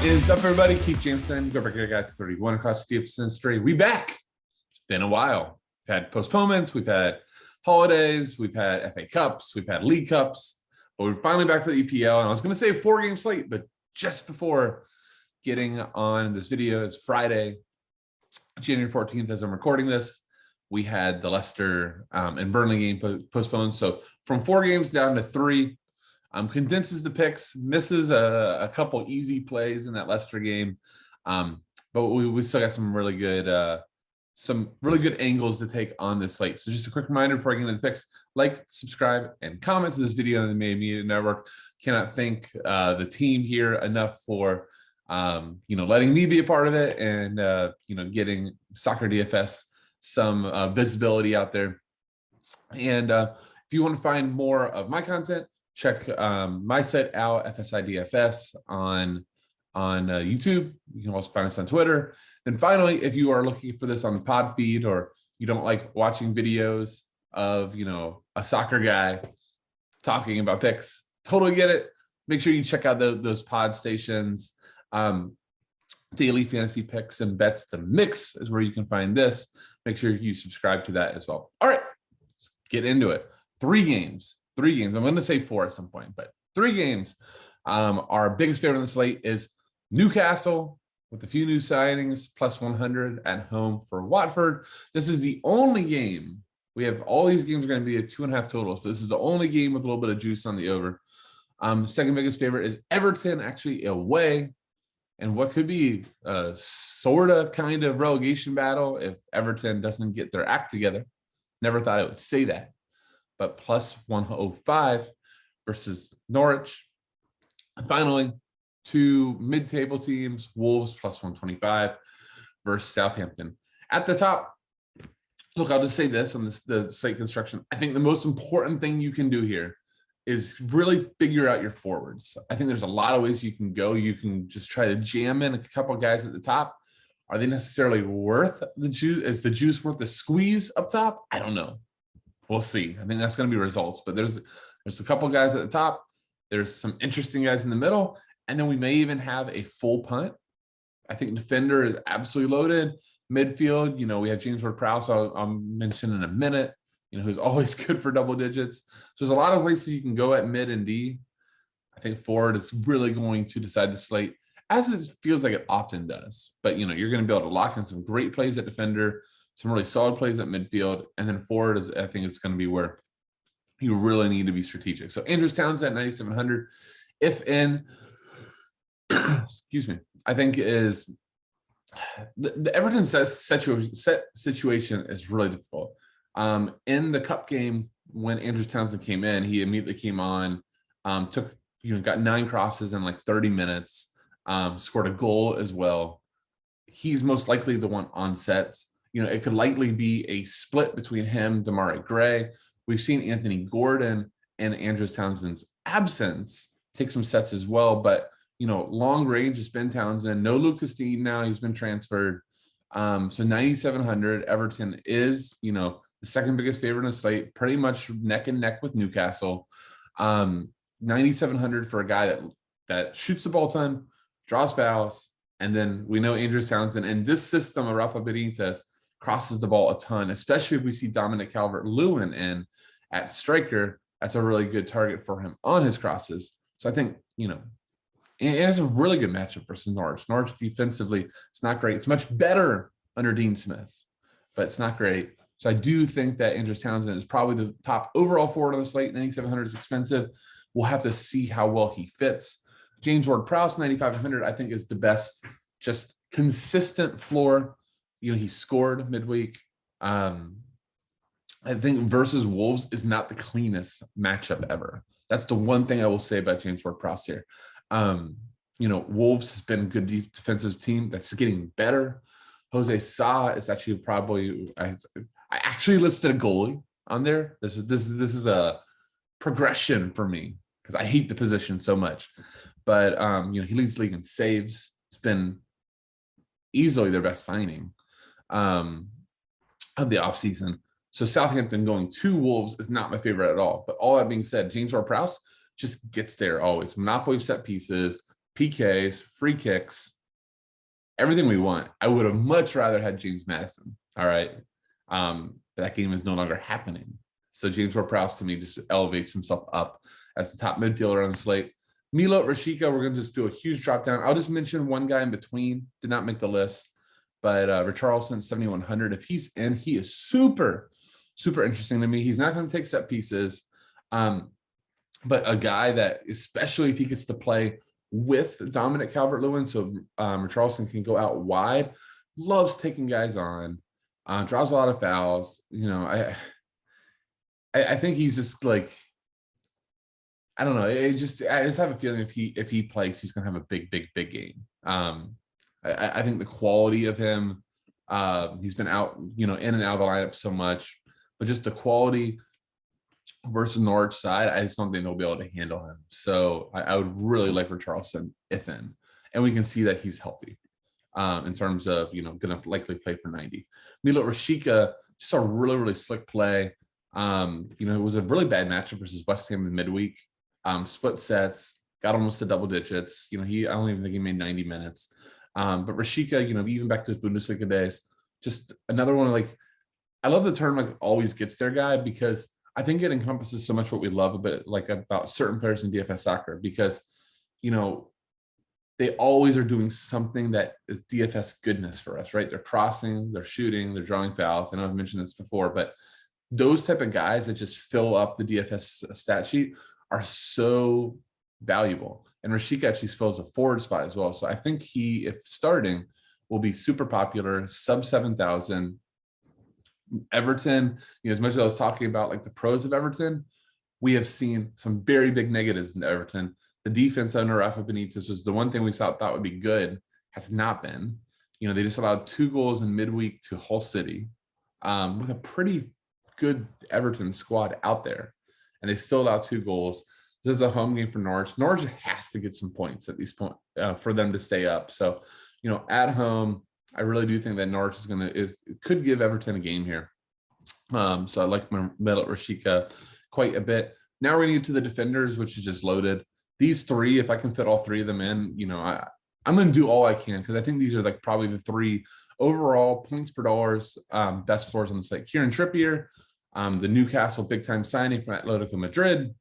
Is up, everybody? Keith Jamison, go back guy to 31 across the DFS industry. We back. It's been a while. We've had postponements, we've had holidays, we've had FA Cups, we've had League Cups, but we're finally back for the EPL. And I was going to say 4-game slate, but just before getting on this video, it's Friday, January 14th, as I'm recording this. We had the Leicester and Burnley game postponed. So from 4 games down to 3. Condenses the picks, misses a couple easy plays in that Leicester game, but we still got some really good angles to take on this slate. So just a quick reminder before I get into the picks: like, subscribe, and comment to this video on the Made Media Network. Cannot thank the team here enough for letting me be a part of it and getting Soccer DFS some visibility out there. And if you want to find more of my content, check my site out, FSIDFS, on YouTube. You can also find us on Twitter. Then finally, if you are looking for this on the pod feed, or you don't like watching videos of a soccer guy talking about picks, totally get it. Make sure you check out those pod stations. Daily fantasy picks and bets to mix is where you can find this. Make sure you subscribe to that as well. All right, let's get into it. 3 games. I'm going to say 4 at some point, but 3 games. Our biggest favorite on the slate is Newcastle, with a few new signings, plus 100 at home for Watford. This is the only game. We have all these games are going to be at 2.5 totals, but this is the only game with a little bit of juice on the over. Second biggest favorite is Everton, actually away, and what could be a sort of kind of relegation battle if Everton doesn't get their act together. Never thought I would say that. But plus 105 versus Norwich. And finally, 2 mid-table teams, Wolves plus 125 versus Southampton. At the top, look, I'll just say this on the slate construction. I think the most important thing you can do here is really figure out your forwards. I think there's a lot of ways you can go. You can just try to jam in a couple of guys at the top. Are they necessarily worth the juice? Is the juice worth the squeeze up top? I don't know. We'll see. I think that's going to be results, but there's a couple of guys at the top. There's some interesting guys in the middle, and then we may even have a full punt. I think defender is absolutely loaded. Midfield, we have James Ward-Prowse, I'll mention in a minute, who's always good for double digits. So there's a lot of ways that you can go at mid and D. I think forward is really going to decide the slate, as it feels like it often does. But, you're going to be able to lock in some great plays at defender, some really solid plays at midfield, and then forward is, I think it's going to be where you really need to be strategic. So Andrews Townsend at 9,700, if in, excuse me, I think is the Everton situation is really difficult. In the cup game, when Andrews Townsend came in, he immediately came on, got 9 crosses in like 30 minutes, scored a goal as well. He's most likely the one on sets. It could likely be a split between him, Demarai Gray. We've seen Anthony Gordon and Andrews Townsend's absence take some sets as well. But, long range has been Townsend. No Lucas Dean now. He's been transferred. So 9,700. Everton is, the second biggest favorite in the slate, pretty much neck and neck with Newcastle. 9,700 for a guy that shoots the ball a ton, draws fouls, and then we know Andrews Townsend and this system of Rafa Benitez crosses the ball a ton, especially if we see Dominic Calvert-Lewin in at striker. That's a really good target for him on his crosses. So I think, and it's a really good matchup versus Norwich. Norwich defensively, it's not great. It's much better under Dean Smith, but it's not great. So I do think that Andrews Townsend is probably the top overall forward on the slate. 9,700 is expensive. We'll have to see how well he fits. James Ward-Prowse, 9,500, I think is the best, just consistent floor. He scored midweek. I think versus Wolves is not the cleanest matchup ever. That's the one thing I will say about James Ward-Prowse here. Wolves has been a good defensive team that's getting better. Jose Sa is actually probably, I actually listed a goalie on there. This is a progression for me because I hate the position so much. But he leads the league in saves. It's been easily their best signing of the offseason. So Southampton going to Wolves is not my favorite at all. But all that being said, James Ward-Prowse just gets there always. Monopoly set pieces, PKs, free kicks, everything we want. I would have much rather had James Madison. All right. That game is no longer happening. So James Ward-Prowse to me just elevates himself up as the top midfielder on the slate. Milot Rashica, we're going to just do a huge drop down. I'll just mention one guy in between, did not make the list, but Richarlison, 7,100. If he's in, he is super, super interesting to me. He's not going to take set pieces, but a guy that, especially if he gets to play with Dominic Calvert-Lewin, so Richarlison can go out wide, loves taking guys on, draws a lot of fouls. You know, I think he's just like, I don't know. I just have a feeling if he plays, he's gonna have a big game. I think the quality of him, he's been out, you know, in and out of the lineup so much, but just the quality versus Norwich side, I just don't think they'll be able to handle him. So I would really like Richarlison if in, and we can see that he's healthy in terms of, you know, gonna likely play for 90. Milot Rashica, just a really, really slick play. You know, it was a really bad matchup versus West Ham in midweek. Split sets, got almost to double digits. You know, I don't even think he made 90 minutes. But Rashica, you know, even back to his Bundesliga days, just another one. Like, I love the term like always gets there guy, because I think it encompasses so much what we love about certain players in DFS soccer, because, you know, they always are doing something that is DFS goodness for us, right? They're crossing, they're shooting, they're drawing fouls. I know I've mentioned this before, but those type of guys that just fill up the DFS stat sheet are so valuable. And Rashica actually fills a forward spot as well. So I think he, if starting, will be super popular, sub 7,000. Everton, you know, as much as I was talking about like the pros of Everton, we have seen some very big negatives in Everton. The defense under Rafa Benitez was the one thing we thought would be good, has not been. You know, they just allowed 2 goals in midweek to Hull City with a pretty good Everton squad out there, and they still allowed 2 goals. This is a home game for Norwich. Norwich has to get some points at least for them to stay up. So, you know, at home, I really do think that Norwich could give Everton a game here. So I like my Milot Rashica quite a bit. Now we're going to get to the defenders, which is just loaded. These 3, if I can fit all 3 of them in, you know, I'm going to do all I can, because I think these are like probably the 3 overall points per dollars best floors on the site. Kieran Trippier, the Newcastle big time signing from Atletico Madrid.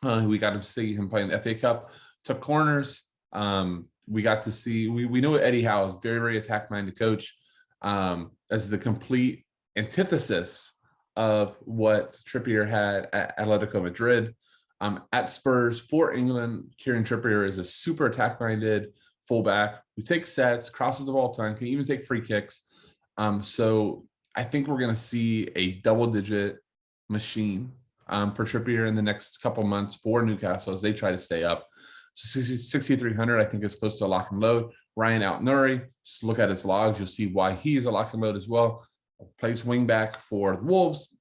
We got to see him play in the FA Cup, took corners. We got to see, we know Eddie Howe is very, very attack minded coach, as the complete antithesis of what Trippier had at Atletico Madrid. At Spurs for England, Kieran Trippier is a super attack minded fullback who takes sets, crosses the ball a ton, can even take free kicks. So I think we're going to see a double-digit machine for Trippier in the next couple months for Newcastle as they try to stay up. So 6,300, I think, is close to a lock and load. Ryan Out-Nuri, just look at his logs, you'll see why he is a lock and load as well. Plays wing back for the Wolves.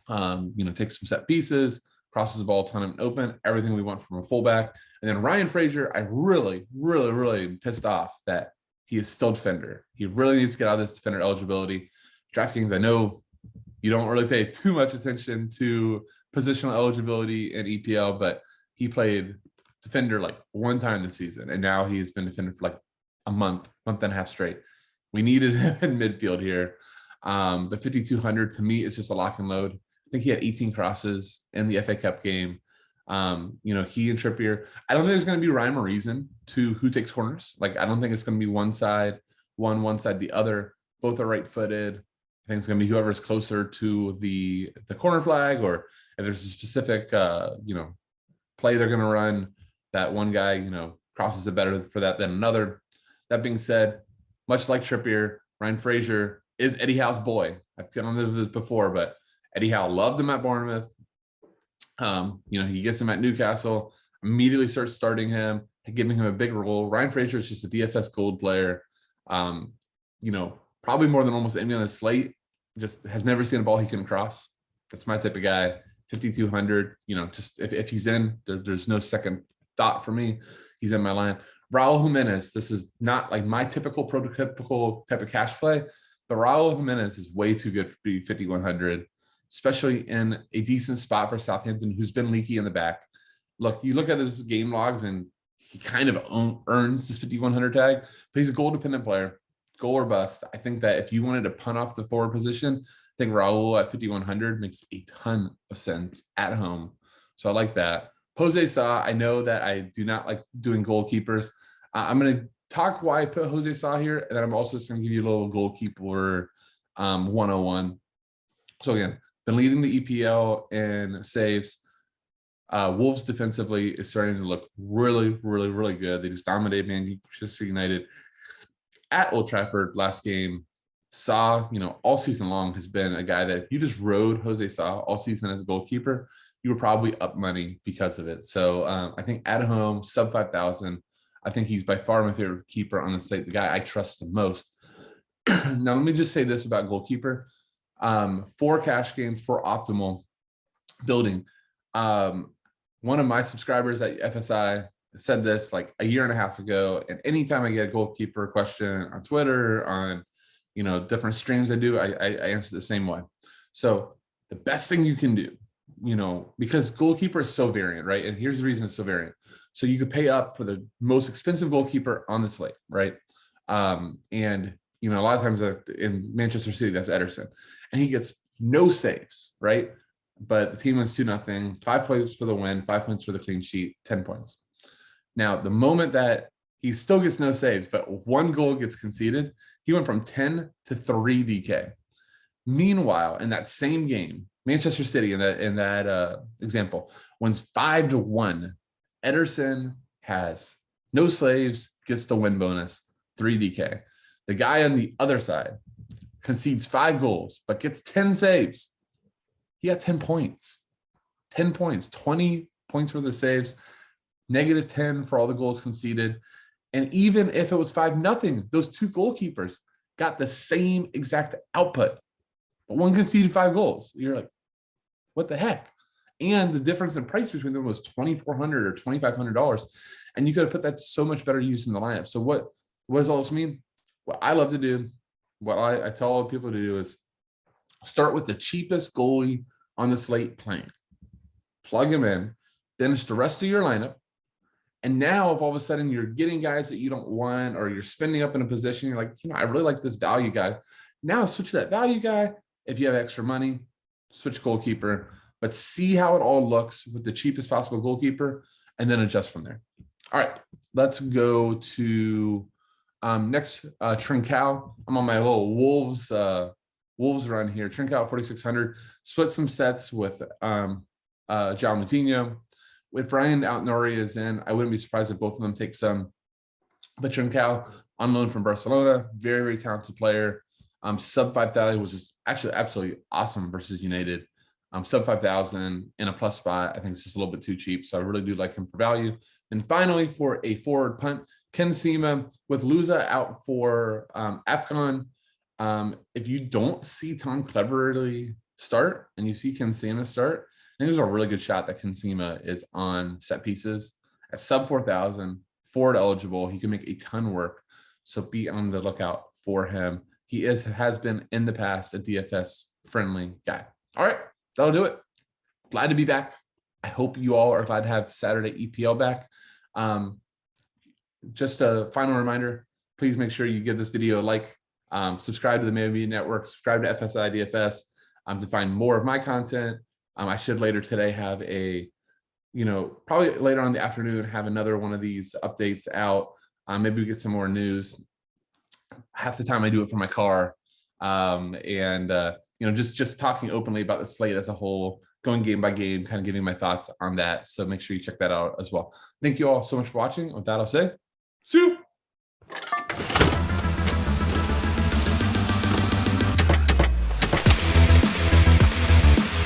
You know, takes some set pieces, crosses the ball a ton of open, everything we want from a fullback. And then Ryan Fraser, I really, really, really am pissed off that he is still defender. He really needs to get out of this defender eligibility. DraftKings, I know you don't really pay too much attention to positional eligibility in EPL, but he played defender like 1 time this season, and now he's been defender for like a month and a half straight. We needed him in midfield here. The 5,200 to me is just a lock and load. I think he had 18 crosses in the FA Cup game. You know, he and Trippier, I don't think there's going to be rhyme or reason to who takes corners. Like, I don't think it's going to be one side the other. Both are right-footed. I think it's going to be whoever's closer to the corner flag, or if there's a specific, you know, play they're going to run, that one guy, you know, crosses it better for that than another. That being said, much like Trippier, Ryan Fraser is Eddie Howe's boy. I've gone on this before, but Eddie Howe loved him at Bournemouth. You know, he gets him at Newcastle, immediately starts starting him, giving him a big role. Ryan Fraser is just a DFS gold player. You know, probably more than almost anyone on his slate. Just has never seen a ball he couldn't cross. That's my type of guy. 5,200. You know, just if he's in, there's no second thought for me. He's in my line. Raul Jimenez. This is not like my prototypical type of cash play, but Raul Jimenez is way too good for be 5,100. Especially in a decent spot for Southampton, who's been leaky in the back. Look, you look at his game logs, and he kind of earns this 5,100 tag, but he's a goal dependent player, goal or bust. I think that if you wanted to punt off the forward position, I think Raul at 5,100 makes a ton of sense at home. So I like that. Jose Sa, I know that I do not like doing goalkeepers. I'm going to talk why I put Jose Sa here, and then I'm also just going to give you a little goalkeeper 101. So again, been leading the EPL in saves. Wolves defensively is starting to look really, really, really good. They just dominated Manchester United at Old Trafford last game. Sa, all season long has been a guy that if you just rode Jose Sa all season as a goalkeeper, you were probably up money because of it. So I think at home, sub 5,000, I think he's by far my favorite keeper on the slate, the guy I trust the most. Now, let me just say this about goalkeeper. 4 cash games for optimal building. One of my subscribers at FSI said this like a year and a half ago. And anytime I get a goalkeeper question on Twitter, on different streams I do, I answer the same way. So the best thing you can do, because goalkeeper is so variant, right? And here's the reason it's so variant. So you could pay up for the most expensive goalkeeper on the slate, right? And a lot of times in Manchester City, that's Ederson, and he gets no saves, right? But the team wins 2-0, 5 points for the win, 5 points for the clean sheet, 10 points. Now, the moment that he still gets no saves, but 1 goal gets conceded, he went from 10 to 3 DK. Meanwhile, in that same game, Manchester City in that example wins 5-1. Ederson has no saves, gets the win bonus, 3 DK. The guy on the other side concedes 5 goals, but gets 10 saves. He got 10 points. 10 points, 20 points for the saves, -10 for all the goals conceded. And even if it was 5-0, those 2 goalkeepers got the same exact output, but one conceded 5 goals. You're like, what the heck? And the difference in price between them was $2,400 or $2,500. And you could have put that so much better use in the lineup. So what does all this mean? What I love to do, what I tell all people to do is start with the cheapest goalie on the slate playing. Plug him in, finish the rest of your lineup. And now if all of a sudden you're getting guys that you don't want, or you're spending up in a position, you're like, I really like this value guy. Now switch to that value guy. If you have extra money, switch goalkeeper, but see how it all looks with the cheapest possible goalkeeper and then adjust from there. All right, let's go to next, Trincao. I'm on my little Wolves run here. Trincao 4,600, split some sets with João Moutinho. If Ryan Outnori is in, I wouldn't be surprised if both of them take some. But Trincao on loan from Barcelona, very, very talented player. Sub 5,000 was just actually absolutely awesome versus United. Sub 5,000 in a plus spot, I think it's just a little bit too cheap. So I really do like him for value. And finally, for a forward punt, Ken Sema with Luza out for AFCON. If you don't see Tom Cleverley start and you see Ken Sema start, I think there's a really good shot that Ken Sema is on set pieces at sub 4,000, forward eligible. He can make a ton work. So be on the lookout for him. He has been in the past a DFS friendly guy. All right, that'll do it. Glad to be back. I hope you all are glad to have Saturday EPL back. Just a final reminder, please make sure you give this video a like, subscribe to the Media Network, subscribe to FSI DFS to find more of my content. I should later today have probably later on in the afternoon, have another one of these updates out. Maybe we get some more news. Half the time I do it from my car. Just talking openly about the slate as a whole, going game by game, kind of giving my thoughts on that. So make sure you check that out as well. Thank you all so much for watching. With that, I'll say, see you.